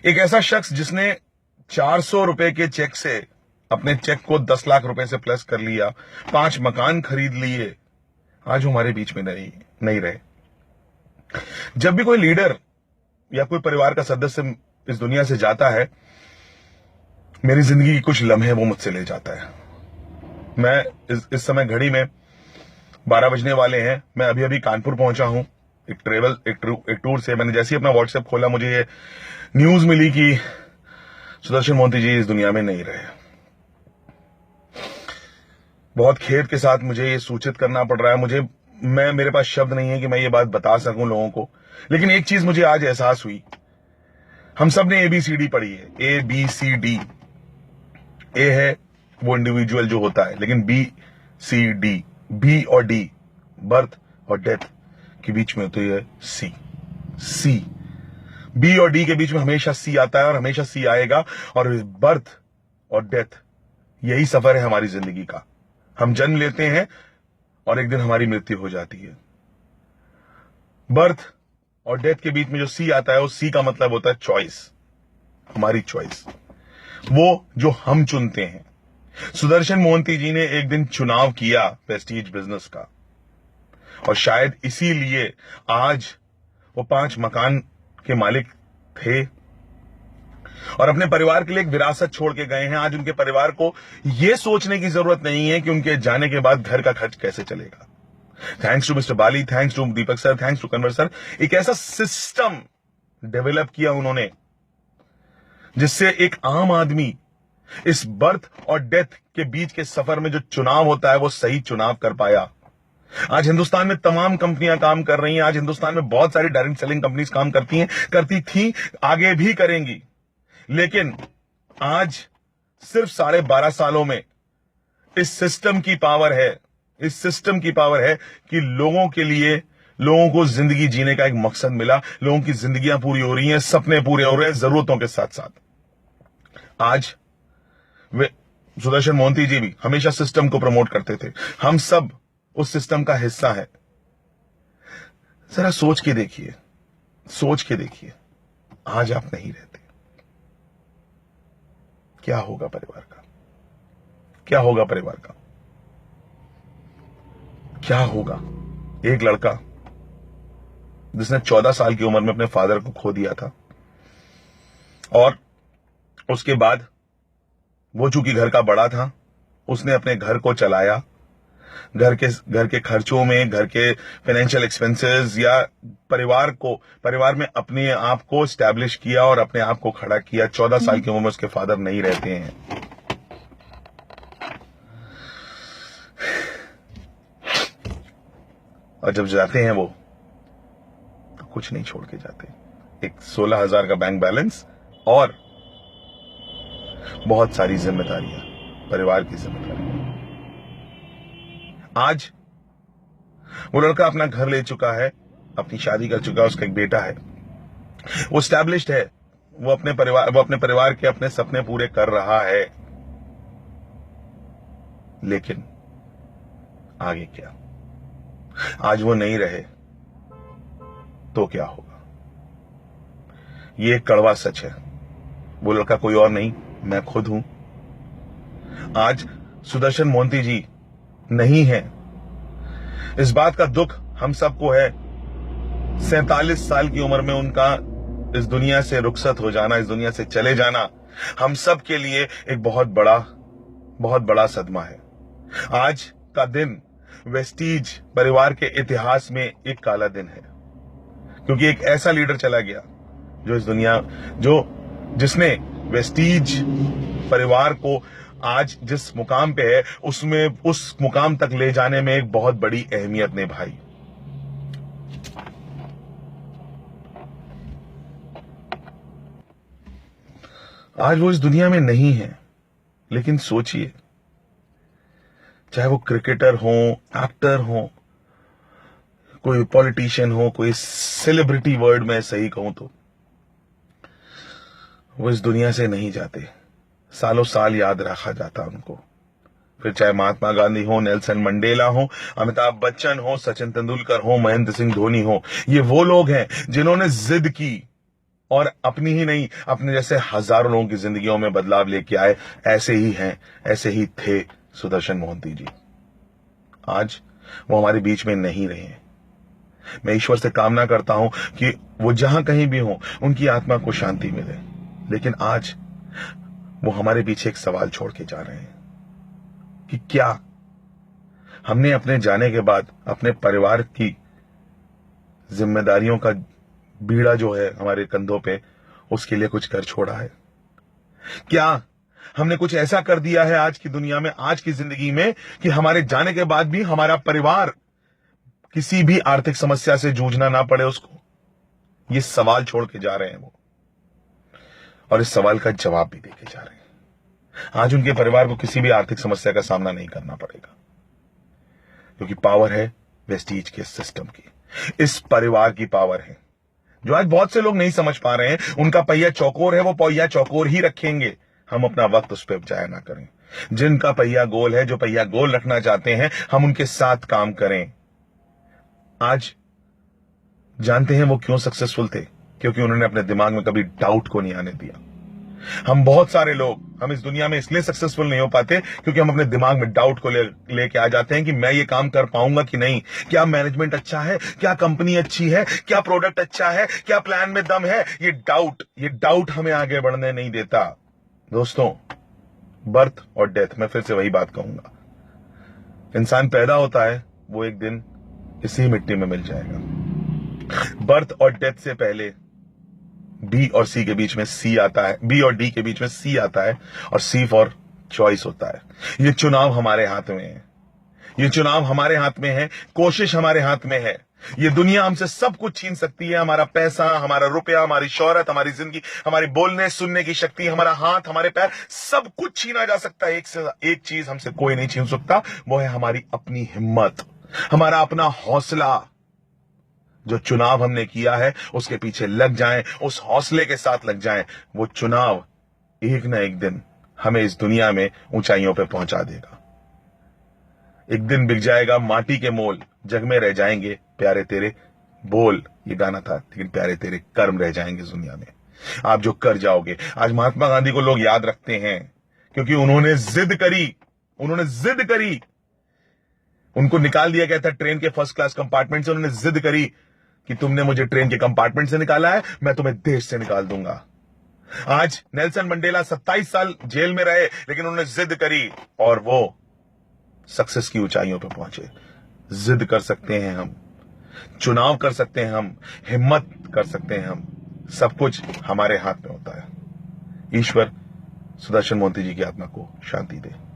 एक ऐसा शख्स जिसने 400 रुपए के चेक से अपने चेक को 10 लाख रुपए से प्लस कर लिया, 5 मकान खरीद लिए, आज वो हमारे बीच में नहीं रहे। जब भी कोई लीडर या कोई परिवार का सदस्य इस दुनिया से जाता है, मेरी जिंदगी के कुछ लम्हे वो मुझसे ले जाता है। मैं इस समय घड़ी में 12 बजने वाले हैं। मैं अभी अभी कानपुर पहुंचा हूं एक टूर से। मैंने जैसे ही अपना व्हाट्सएप खोला, मुझे ये न्यूज मिली कि सुदर्शन मोहंती जी इस दुनिया में नहीं रहे। बहुत खेद के साथ मुझे ये सूचित करना पड़ रहा है। मेरे पास शब्द नहीं है कि मैं ये बात बता सकूं लोगों को, लेकिन एक चीज मुझे आज एहसास हुई। हम सब ने ABCD पढ़ी है, ABCD। ए है वो इंडिविजुअल जो होता है, लेकिन BCD, B और D, बर्थ और डेथ के बीच में होती है C। B और D के बीच में हमेशा C आता है और हमेशा C आएगा। और बर्थ और डेथ, यही सफर है हमारी जिंदगी का। हम जन्म लेते हैं और एक दिन हमारी मृत्यु हो जाती है। बर्थ और डेथ के बीच में जो C आता है, वो C का मतलब होता है चॉइस, हमारी चॉइस, वो जो हम चुनते हैं। सुदर्शन मोहंती जी ने एक दिन चुनाव किया प्रेस्टीज बिजनेस का, और शायद इसीलिए आज वो 5 मकान के मालिक थे और अपने परिवार के लिए एक विरासत छोड़ के गए हैं। आज उनके परिवार को यह सोचने की जरूरत नहीं है कि उनके जाने के बाद घर का खर्च कैसे चलेगा। Thanks to mister Bali, thanks to Deepak sir, thanks to Kanwar sir, एक ऐसा सिस्टम डेवलप किया उन्होंने जिससे एक आम आदमी इस बर्थ और डेथ के बीच के सफर में जो चुनाव होता है वो सही चुनाव कर पाया। आज हिंदुस्तान में तमाम कंपनियां काम कर रही हैं। आज हिंदुस्तान में बहुत सारी डायरेक्ट सेलिंग कंपनीज काम करती थी, आगे भी करेंगी। लेकिन आज सिर्फ 12.5 सालों में इस सिस्टम की पावर है कि लोगों के लिए, लोगों को जिंदगी जीने का एक मकसद मिला। लोगों की जिंदगियां पूरी हो रही हैं, सपने पूरे हो रहे हैं, जरूरतों के साथ साथ। आज वे सुदर्शन मोहंती जी भी हमेशा सिस्टम को प्रमोट करते थे। हम सब उस सिस्टम का हिस्सा है। जरा सोच के देखिए, आज आप नहीं रहते, क्या होगा परिवार का? क्या होगा? एक लड़का जिसने 14 साल की उम्र में अपने फादर को खो दिया था, और उसके बाद वो चूंकि घर का बड़ा था, उसने अपने घर को चलाया। घर के खर्चों में, घर के फाइनेंशियल एक्सपेंसेस, या परिवार में अपने आप को स्टैब्लिश किया और अपने आप को खड़ा किया। 14 साल की उम्र में उसके फादर नहीं रहते हैं। और जब जाते हैं वो, तो कुछ नहीं छोड़ के जाते। एक 16,000 का बैंक बैलेंस और बहुत सारी जिम्मेदारियां, परिवार की जिम्मेदारियां। आज वो लड़का अपना घर ले चुका है, अपनी शादी कर चुका है, उसका एक बेटा है, वो स्टैब्लिश्ड है, वो अपने परिवार के अपने सपने पूरे कर रहा है। लेकिन आगे क्या? आज वो नहीं रहे तो क्या होगा? ये एक कड़वा सच है। वो लड़का कोई और नहीं, मैं खुद हूं। आज सुदर्शन मोहंती जी नहीं है। इस बात का दुख हम सबको है। 47 साल की उम्र में उनका इस दुनिया से रुखसत हो जाना, इस दुनिया से चले जाना, हम सब के लिए एक बहुत बड़ा सदमा है। आज का दिन वेस्टीज परिवार के इतिहास में एक काला दिन है, क्योंकि एक ऐसा लीडर चला गया जिसने वेस्टीज परिवार को आज जिस मुकाम पे है, उस मुकाम तक ले जाने में एक बहुत बड़ी अहमियत निभाई। आज वो इस दुनिया में नहीं है, लेकिन सोचिए, चाहे वो क्रिकेटर हो, एक्टर हो, कोई पॉलिटिशियन हो, कोई सेलिब्रिटी, वर्ड में सही कहूं तो, वो इस दुनिया से नहीं जाते। सालों साल याद रखा जाता उनको। फिर चाहे महात्मा गांधी हो, नेल्सन मंडेला हो, अमिताभ बच्चन हो, सचिन तेंदुलकर हो, महेंद्र सिंह धोनी हो, ये वो लोग हैं जिन्होंने जिद की और अपनी ही नहीं, अपने जैसे हजारों लोगों की जिंदगियों में बदलाव लेके आए। ऐसे ही हैं, ऐसे ही थे सुदर्शन मोहंती जी। आज वो हमारे बीच में नहीं रहे हैं। मैं ईश्वर से कामना करता हूं कि वो जहां कहीं भी हो, उनकी आत्मा को शांति मिले। लेकिन आज वो हमारे पीछे एक सवाल छोड़ के जा रहे हैं कि क्या हमने अपने जाने के बाद अपने परिवार की जिम्मेदारियों का बीड़ा जो है हमारे कंधों पे, उसके लिए कुछ कर छोड़ा है? क्या हमने कुछ ऐसा कर दिया है आज की दुनिया में, आज की जिंदगी में, कि हमारे जाने के बाद भी हमारा परिवार किसी भी आर्थिक समस्या से जूझना ना पड़े उसको? ये सवाल छोड़ के जा रहे हैं वो, और इस सवाल का जवाब भी देके जा रहे हैं। आज उनके परिवार को किसी भी आर्थिक समस्या का सामना नहीं करना पड़ेगा, क्योंकि पावर है वेस्टीज के सिस्टम की, इस परिवार की पावर है, जो आज बहुत से लोग नहीं समझ पा रहे हैं। उनका पहिया चौकोर है, वो पहिया चौकोर ही रखेंगे। हम अपना वक्त उस पर जाया ना करें। जिनका पहिया गोल है, जो पहिया गोल रखना चाहते हैं, हम उनके साथ काम करें। आज जानते हैं वो क्यों सक्सेसफुल थे? क्योंकि उन्होंने अपने दिमाग में कभी डाउट को नहीं आने दिया। हम बहुत सारे लोग, हम इस दुनिया में इसलिए सक्सेसफुल नहीं हो पाते क्योंकि हम अपने दिमाग में डाउट को लेके आ जाते हैं कि मैं ये काम कर पाऊंगा कि नहीं, क्या मैनेजमेंट अच्छा है, क्या कंपनी अच्छी है, क्या प्रोडक्ट अच्छा है, क्या प्लान में दम है। ये डाउट हमें आगे बढ़ने नहीं देता। दोस्तों, बर्थ और डेथ, मैं फिर से वही बात कहूंगा, इंसान पैदा होता है, वो एक दिन इसी मिट्टी में मिल जाएगा। बर्थ और डेथ से पहले बी और सी के बीच में सी आता है, बी और डी के बीच में सी आता है, और सी फॉर चॉइस होता है। ये चुनाव हमारे हाथ में है, ये चुनाव हमारे हाथ में है, कोशिश हमारे हाथ में है। ये दुनिया हमसे सब कुछ छीन सकती है, हमारा पैसा, हमारा रुपया, हमारी शोहरत, हमारी जिंदगी, हमारी बोलने सुनने की शक्ति, हमारा हाथ, हमारे पैर, सब कुछ छीना जा सकता है। एक से एक चीज हमसे कोई नहीं छीन सकता, वो है हमारी अपनी हिम्मत, हमारा अपना हौसला। जो चुनाव हमने किया है उसके पीछे लग जाएं, उस हौसले के साथ लग जाएं। वो चुनाव एक ना एक दिन हमें इस दुनिया में ऊंचाइयों पे पहुंचा देगा। एक दिन बिक जाएगा माटी के मोल, जग में रह जाएंगे प्यारे तेरे बोल। ये गाना था, लेकिन प्यारे तेरे कर्म रह जाएंगे इस दुनिया में, आप जो कर जाओगे। आज महात्मा गांधी को लोग याद रखते हैं क्योंकि उन्होंने जिद करी, उनको निकाल दिया गया था ट्रेन के फर्स्ट क्लास कंपार्टमेंट से। उन्होंने जिद करी कि तुमने मुझे ट्रेन के कंपार्टमेंट से निकाला है, मैं तुम्हें देश से निकाल दूंगा। आज नेल्सन मंडेला 27 साल जेल में रहे, लेकिन उन्होंने जिद करी और वो सक्सेस की ऊंचाइयों पर पहुंचे। जिद कर सकते हैं हम, चुनाव कर सकते हैं हम, हिम्मत कर सकते हैं हम, सब कुछ हमारे हाथ में होता है। ईश्वर सुदर्शन मोहंती जी की आत्मा को शांति दे।